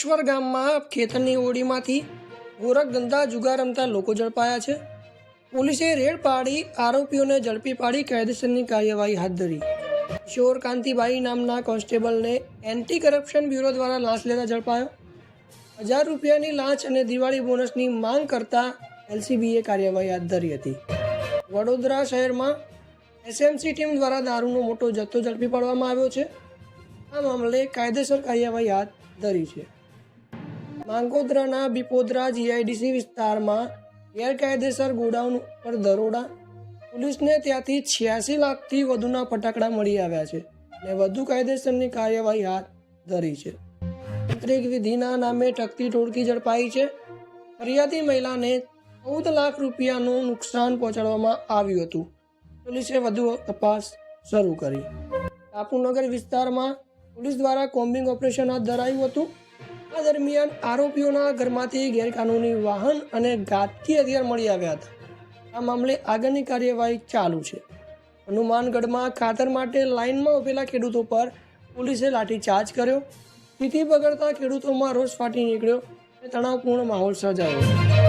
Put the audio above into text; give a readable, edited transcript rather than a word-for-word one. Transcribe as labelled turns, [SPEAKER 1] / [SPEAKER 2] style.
[SPEAKER 1] અંકલેશ્વર ગામમાં ખેતરની ઓરડીમાંથી ગોરખધંધા જુગાર રમતા લોકો ઝડપાયા છે। પોલીસે રેડ પાડી આરોપીઓને ઝડપી પાડી કાયદેસરની કાર્યવાહી હાથ ધરી। કિશોર કાંતિભાઈ નામના કોન્સ્ટેબલને એન્ટી કરપ્શન બ્યુરો દ્વારા લાંચ લેતા ઝડપાયો। 1000 રૂપિયાની લાંચ અને દિવાળી બોનસની માંગ કરતા એલસીબીએ કાર્યવાહી હાથ ધરી હતી। વડોદરા શહેરમાં એસએમસી ટીમ દ્વારા દારૂનો મોટો જથ્થો ઝડપી પાડવામાં આવ્યો છે। આ મામલે કાયદેસર કાર્યવાહી હાથ ધરી છે। માંગોદરાના બિપોદરા જીઆઈડીસી વિસ્તારમાં ગેરકાયદેસર ગોડાઉન પર દરોડા। પોલીસને ત્યાંથી 86 લાખથી વધુના ફટાકડા મળી આવ્યા છે અને વધુ કાયદેસરની કાર્યવાહી હાથ ધરી છે। તાંત્રિક વિધિના નામે ટકતી ટોળકી ઝડપાઈ છે। ફરિયાદી મહિલાને 14 લાખ રૂપિયાનું નુકસાન પહોંચાડવામાં આવ્યું હતું। પોલીસે વધુ તપાસ શરૂ કરી। ટાપુનગર વિસ્તારમાં પોલીસ દ્વારા કોમ્બિંગ ઓપરેશન હાથ ધરાયું હતું। આ દરમિયાન આરોપીઓના ઘરમાંથી ગેરકાનૂની વાહન અને ઘાતકી હથિયાર મળી આવ્યા હતા। આ મામલે આગળની કાર્યવાહી ચાલુ છે। હનુમાનગઢમાં ખાતર માટે લાઇનમાં ઉભેલા ખેડૂતો પર પોલીસે લાઠીચાર્જ કર્યો। સ્થિતિ બગડતા ખેડૂતોમાં રોષ ફાટી નીકળ્યો અને તણાવપૂર્ણ માહોલ સર્જાયો।